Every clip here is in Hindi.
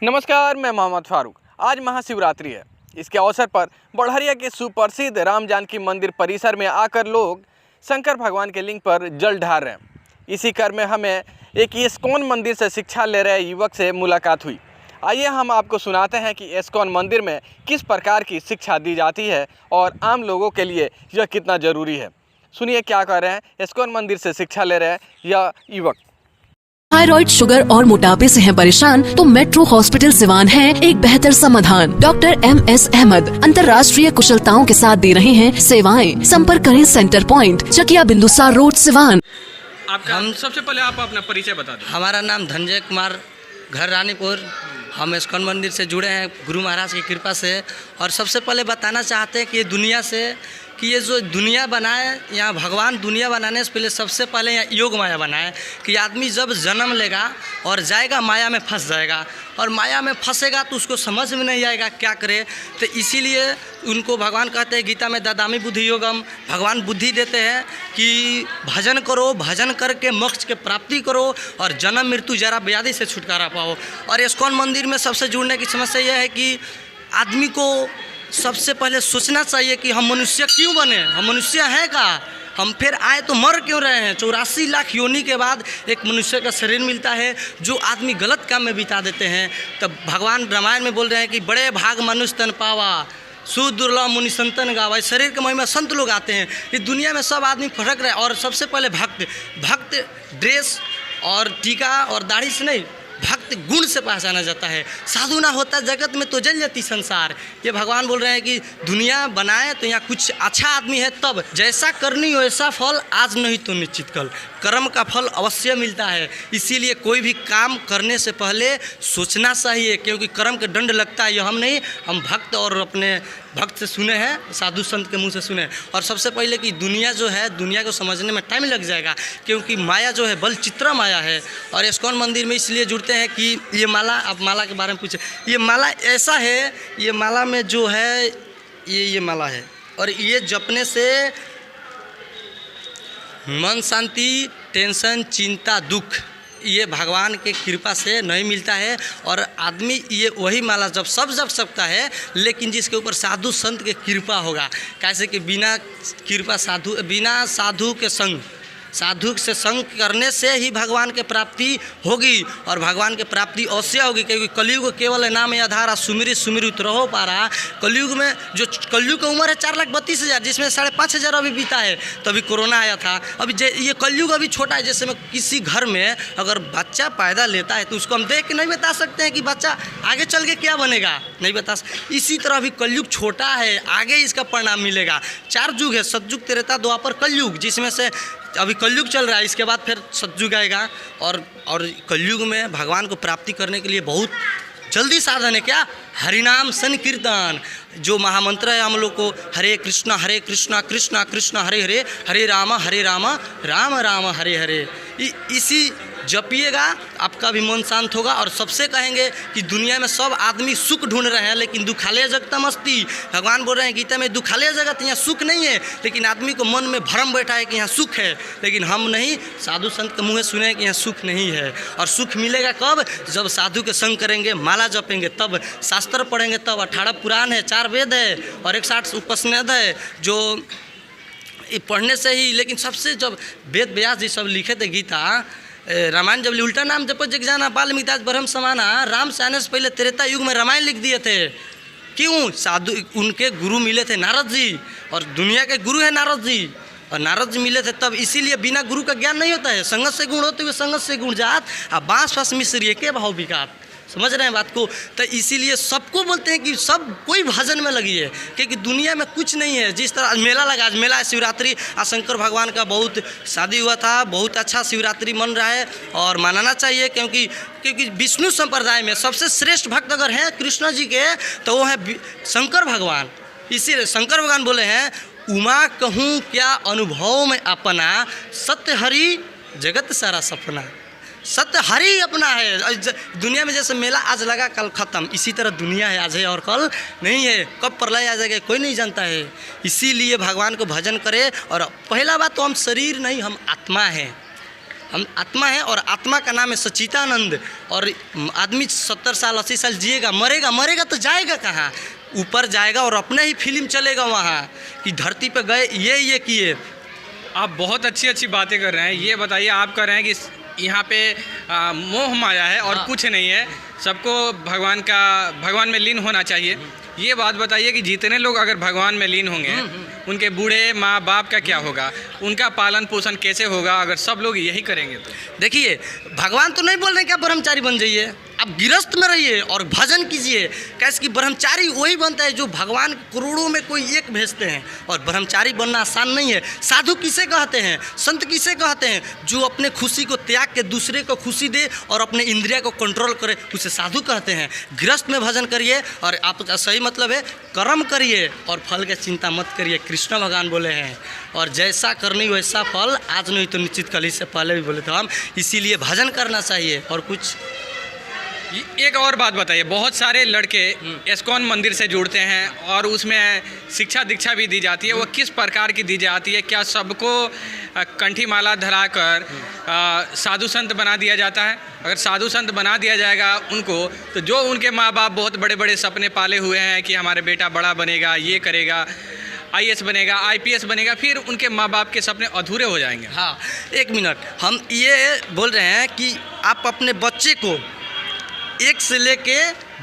नमस्कार, मैं मोहम्मद फारूक। आज महाशिवरात्रि है। इसके अवसर पर बढ़हरिया के सुप्रसिद्ध राम जानकी मंदिर परिसर में आकर लोग शंकर भगवान के लिंग पर जल ढार रहे हैं। इसी क्रम में हमें एक इस्कॉन मंदिर से शिक्षा ले रहे युवक से मुलाकात हुई। आइए हम आपको सुनाते हैं कि इस्कॉन मंदिर में किस प्रकार की शिक्षा दी जाती है और आम लोगों के लिए यह कितना ज़रूरी है। सुनिए क्या कह रहे हैं इस्कॉन मंदिर से शिक्षा ले रहे हैं यह युवक। थायराइड, शुगर और मोटापे से हैं परेशान तो मेट्रो हॉस्पिटल सिवान है एक बेहतर समाधान। डॉक्टर MS अहमद अंतर्राष्ट्रीय कुशलताओं के साथ दे रहे हैं सेवाएं। संपर्क करें centre point, Chakia Bindusar road, Siwan. हम सबसे पहले आप अपना परिचय बता दें। हमारा नाम धनंजय कुमार, घर रानीपुर। हम इस्कॉन मंदिर से जुड़े हैं गुरु महाराज की कृपा से। और सबसे पहले बताना चाहते हैं कि दुनिया से कि ये जो दुनिया बनाए, यहाँ भगवान दुनिया बनाने से पहले सबसे पहले यहाँ योग माया बनाए कि आदमी जब जन्म लेगा और जाएगा माया में फंस जाएगा, और माया में फंसेगा तो उसको समझ में नहीं आएगा क्या करे। तो इसीलिए उनको भगवान कहते हैं गीता में ददामी बुद्धि योगम, भगवान बुद्धि देते हैं कि भजन करो, भजन करके मोक्ष के प्राप्ति करो और जन्म मृत्यु जरा व्याधि से छुटकारा पाओ। और इस्कॉन मंदिर में सबसे जुड़ने की समस्या यह है कि आदमी को सबसे पहले सोचना चाहिए कि हम मनुष्य क्यों बने, हम मनुष्य हैं का, हम फिर आए तो मर क्यों रहे हैं। 84 लाख योनि के बाद एक मनुष्य का शरीर मिलता है जो आदमी गलत काम में बिता देते हैं। तब भगवान रामायण में बोल रहे हैं कि बड़े भाग मनुष्य तन पावा, सुदुर्लभ मुनि संतन गावा। शरीर के महिमा संत लोग आते हैं। इस दुनिया में सब आदमी फटक रहे। और सबसे पहले भक्त ड्रेस और टीका और दाढ़ी से नहीं, भक्त गुण से पहचाना जाता है। साधु ना होता जगत में तो जल जाती संसार। ये भगवान बोल रहे हैं कि दुनिया बनाए तो यहाँ कुछ अच्छा आदमी है तब जैसा करनी हो वैसा फल आज नहीं तो निश्चित कल, कर्म का फल अवश्य मिलता है। इसीलिए कोई भी काम करने से पहले सोचना चाहिए, क्योंकि कर्म के दंड लगता है। ये हम नहीं, हम भक्त और अपने भक्त से सुने हैं, साधु संत के मुंह से सुने। और सबसे पहले कि दुनिया जो है, दुनिया को समझने में टाइम लग जाएगा, क्योंकि माया जो है बल चित्रा माया है। और इस्कॉन मंदिर में इसलिए जुड़ते हैं कि ये माला, आप माला के बारे में पूछे, ये माला ऐसा है, ये माला में जो है ये माला है, और ये जपने से मन शांति, टेंशन, चिंता, दुख ये भगवान के कृपा से नहीं मिलता है। और आदमी ये वही माला जब सकता है, लेकिन जिसके ऊपर साधु संत के कृपा होगा। कैसे कि बिना साधु के संग, साधु से संग करने से ही भगवान के प्राप्ति होगी। और भगवान के प्राप्ति अवश्य होगी, क्योंकि कलयुग केवल नाम आधारा, सुमिरी सुमिरी उतरहो पारा। कलयुग में जो कलयुग की उम्र है 4,32,000, जिसमें 5,500 अभी बीता है, तभी कोरोना आया था। अभी ये कलयुग अभी छोटा है। जैसे में किसी घर में अगर बच्चा पैदा लेता है तो उसको हम देख के नहीं बता सकते हैं कि बच्चा आगे चल के क्या बनेगा, नहीं बता सकते। इसी तरह अभी कलयुग छोटा है, आगे इसका परिणाम मिलेगा। 4 युग है, सतयुग, त्रेता, द्वापर, कलयुग, जिसमें से अभी कलयुग चल रहा है, इसके बाद फिर सतयुग आएगा। और कलयुग में भगवान को प्राप्ति करने के लिए बहुत जल्दी साधन है। क्या? हरिनाम संकीर्तन, जो महामंत्र है हम लोग को, हरे कृष्णा कृष्णा कृष्णा हरे हरे, हरे राम राम राम हरे हरे। इसी जपिएगा, आपका भी मन शांत होगा। और सबसे कहेंगे कि दुनिया में सब आदमी सुख ढूंढ रहे हैं, लेकिन दुखालय जगत मस्ती। भगवान बोल रहे हैं गीता में, दुखालय जगत, यहाँ सुख नहीं है। लेकिन आदमी को मन में भ्रम बैठा है कि यहाँ सुख है, लेकिन हम नहीं, साधु संत के मुँह सुने कि यहाँ सुख नहीं है। और सुख मिलेगा कब? जब साधु के संग करेंगे, माला जपेंगे, तब शास्त्र पढ़ेंगे, तब 18 पुराण है, 4 वेद है और 160 उपनिषद है, जो पढ़ने से ही। लेकिन सबसे जब वेद व्यास जी सब लिखे थे गीता, रामायण जब उल्टा नाम जपो जग जाना, बाल्मीकि ब्रह्म समाना, राम से आने से पहले त्रेता युग में रामायण लिख दिए थे। क्यों? साधु उनके गुरु मिले थे नारद जी, और दुनिया के गुरु है नारद जी, और नारद जी मिले थे तब। इसीलिए बिना गुरु का ज्ञान नहीं होता है। संगत से गुण होते हुए संगत से गुण जात, अब बाँस फास मिश्र के भाव विकात। समझ रहे हैं बात को? तो इसीलिए सबको बोलते हैं कि सब कोई भजन में लगी है, क्योंकि दुनिया में कुछ नहीं है। जिस तरह मेला लगा, आज मेला है शिवरात्रि, आज शंकर भगवान का बहुत शादी हुआ था, बहुत अच्छा शिवरात्रि मन रहा है और मनाना चाहिए। क्योंकि विष्णु संप्रदाय में सबसे श्रेष्ठ भक्त अगर हैं कृष्ण जी के, तो वो है शंकर भगवान। इसीलिए शंकर भगवान बोले हैं, उमा कहूँ क्या अनुभव में अपना, सत्य हरि जगत सारा सपना। सत्य हरि अपना है। दुनिया में जैसे मेला आज लगा कल ख़त्म, इसी तरह दुनिया है, आज है और कल नहीं है। कब प्रलय आ जाएगा कोई नहीं जानता है। इसीलिए भगवान को भजन करें। और पहला बात तो हम शरीर नहीं, हम आत्मा हैं। हम आत्मा है और आत्मा का नाम है सच्चिदानंद। और आदमी 70 साल 80 साल जिएगा, मरेगा तो जाएगा कहाँ? ऊपर जाएगा और अपने ही फिल्म चलेगा वहाँ कि धरती पे गए ये किए। आप बहुत अच्छी बातें कर रहे हैं। ये बताइए, आप कह रहे हैं कि यहाँ पे मोह माया है और कुछ नहीं है, सबको भगवान में लीन होना चाहिए। ये बात बताइए कि जितने लोग अगर भगवान में लीन होंगे उनके बूढ़े माँ बाप का क्या होगा, उनका पालन पोषण कैसे होगा अगर सब लोग यही करेंगे तो? देखिए, भगवान तो नहीं बोल रहे कि आप ब्रह्मचारी बन जाइए, आप गिरस्त में रहिए और भजन कीजिए। कैसे कि ब्रह्मचारी वही बनता है जो भगवान करोड़ों में कोई एक भेजते हैं, और ब्रह्मचारी बनना आसान नहीं है। साधु किसे कहते हैं, संत किसे कहते हैं? जो अपने खुशी को त्याग के दूसरे को खुशी दे और अपने इंद्रिया को कंट्रोल करे, उसे साधु कहते हैं। गृहस्थ में भजन करिए और आपका सही मतलब है कर्म करिए और फल की चिंता मत करिए। कृष्ण भगवान बोले हैं, और जैसा करनी वैसा फल, आज नहीं तो निश्चित कल, इससे पहले भी बोले थे हम। इसीलिए भजन करना चाहिए। और कुछ एक और बात बताइए, बहुत सारे लड़के इस्कॉन मंदिर से जुड़ते हैं और उसमें शिक्षा दीक्षा भी दी जाती है, वो किस प्रकार की दी जाती है? क्या सबको कंठी माला धराकर साधु संत बना दिया जाता है? अगर साधु संत बना दिया जाएगा उनको, तो जो उनके माँ बाप बहुत बड़े बड़े सपने पाले हुए हैं कि हमारे बेटा बड़ा बनेगा, ये करेगा, IAS बनेगा, IPS बनेगा, फिर उनके माँ बाप के सपने अधूरे हो जाएंगे। हाँ, एक मिनट, हम ये बोल रहे हैं कि आप अपने बच्चे को 1 से लेके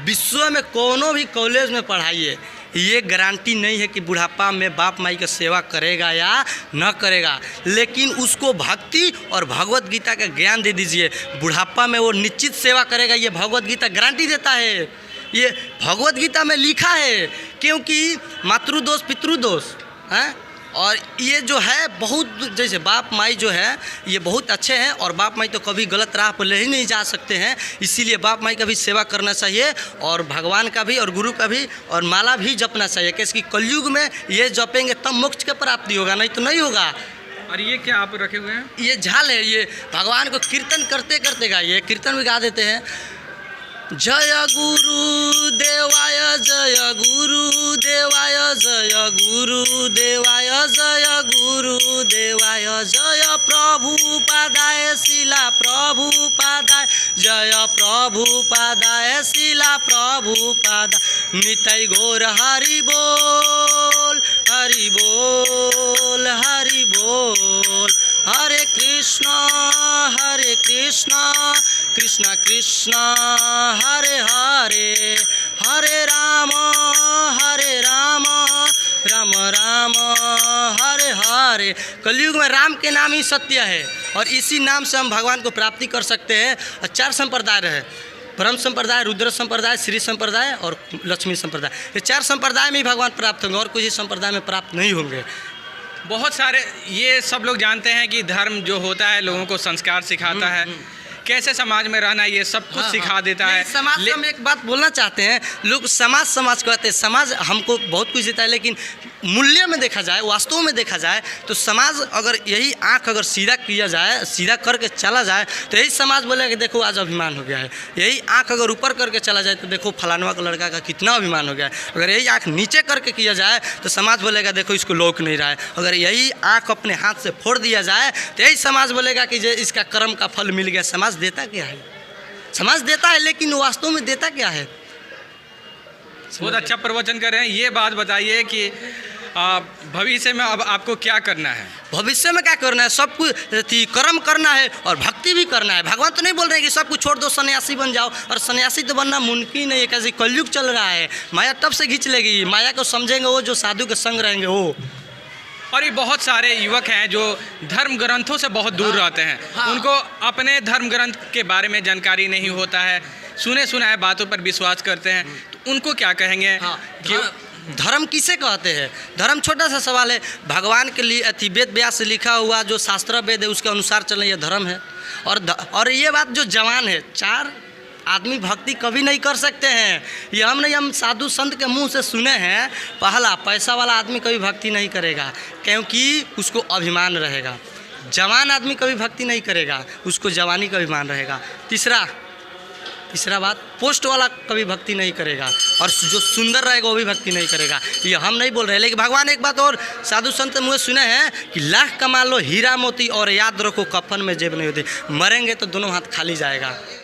विश्व में कोनो भी कॉलेज में पढ़ाइए, ये गारंटी नहीं है कि बुढ़ापा में बाप माई का सेवा करेगा या न करेगा, लेकिन उसको भक्ति और भगवत गीता का ज्ञान दे दीजिए, बुढ़ापा में वो निश्चित सेवा करेगा। ये भगवत गीता गारंटी देता है, ये भगवत गीता में लिखा है। क्योंकि मातृदोष पितृदोष हैं, और ये जो है बहुत, जैसे बाप माई जो है ये बहुत अच्छे हैं, और बाप माई तो कभी गलत राह पर ले ही नहीं जा सकते हैं। इसीलिए बाप माई का भी सेवा करना चाहिए, और भगवान का भी, और गुरु का भी, और माला भी जपना चाहिए। कैसे कि कलयुग में ये जपेंगे तब मोक्ष की प्राप्ति होगा, नहीं तो नहीं होगा। और ये क्या आप रखे हुए हैं? ये झाल है, ये भगवान को कीर्तन करते करते गाइए, कीर्तन भी गा देते हैं। जय गुरु देवाय, जय गुरु देवाय, जय गुरु देवाय, जय गुरु देवाय, जय प्रभु पादाय शिला प्रभु पादाय, जय प्रभु पादाय शिला प्रभु पादाय। निताई गौर हरि बोल, हरि बोल, हरि बोल। हरे कृष्ण कृष्ण कृष्ण हरे हरे, हरे राम राम राम हरे हरे। कलयुग में राम के नाम ही सत्य है, और इसी नाम से हम भगवान को प्राप्ति कर सकते हैं। 4 संप्रदाय रहे, ब्रह्म संप्रदाय, रुद्र संप्रदाय, श्री संप्रदाय और लक्ष्मी संप्रदाय। ये 4 संप्रदाय में ही भगवान प्राप्त होंगे, और कुछ ही संप्रदाय में प्राप्त नहीं होंगे। बहुत सारे ये सब लोग जानते हैं कि धर्म जो होता है लोगों को संस्कार सिखाता है, कैसे समाज में रहना, ये सब कुछ सिखा देता है। समाज से हम एक बात बोलना चाहते हैं, लोग समाज कहते हैं, समाज हमको बहुत कुछ देता है, लेकिन मूल्य में देखा जाए, वास्तव में देखा जाए तो समाज अगर यही आँख अगर सीधा किया जाए, सीधा करके चला जाए, तो यही समाज बोलेगा कि देखो आज अभिमान हो गया है। यही आँख अगर ऊपर करके चला जाए तो देखो फलानवा का लड़का का कितना अभिमान हो गया है। अगर यही आँख नीचे करके किया जाए तो समाज बोलेगा देखो इसको लौक नहीं रहा है। अगर यही आँख अपने हाथ से फोड़ दिया जाए तो यही समाज बोलेगा कि इसका कर्म का फल मिल गया। समाज देता क्या है? समाज देता है, लेकिन वास्तव में देता क्या है? बहुत अच्छा प्रवचन कर रहे हैं। ये बात बताइए कि भविष्य में अब आपको क्या करना है? भविष्य में क्या करना है? सब कुछ कर्म करना है और भक्ति भी करना है। भगवान तो नहीं बोल रहे कि सब कुछ छोड़ दो, सन्यासी बन जाओ, और सन्यासी तो बनना मुमकिन नहीं है। कैसे कलयुग चल रहा है, माया तब से खींच लेगी। माया को समझेंगे वो जो साधु के संग रहेंगे वो। और ये बहुत सारे युवक हैं जो धर्म ग्रंथों से बहुत दूर रहते हैं। उनको अपने धर्म ग्रंथ के बारे में जानकारी नहीं होता है, सुने सुनाए बातों पर विश्वास करते हैं, तो उनको क्या कहेंगे? कि धर्म किसे कहते हैं? धर्म छोटा सा सवाल है। भगवान के लिए वेद व्यास से लिखा हुआ जो शास्त्र वेद है उसके अनुसार चलना ये धर्म है। और ये बात जो जवान है, 4 आदमी भक्ति कभी नहीं कर सकते हैं। ये हम साधु संत के मुंह से सुने हैं। पहला, पैसा वाला आदमी कभी भक्ति नहीं करेगा क्योंकि उसको अभिमान रहेगा। जवान आदमी कभी भक्ति नहीं करेगा, उसको जवानी का अभिमान रहेगा। तीसरा, तीसरा बात, पोस्ट वाला कभी भक्ति नहीं करेगा, और जो सुंदर रहेगा वो भी भक्ति नहीं करेगा। ये हम नहीं बोल रहे, लेकिन भगवान एक बात और साधु संत मुझे सुने हैं कि लाख कमा लो हीरा मोती और याद रखो कफन में जेब नहीं होती, मरेंगे तो दोनों हाथ खाली जाएगा।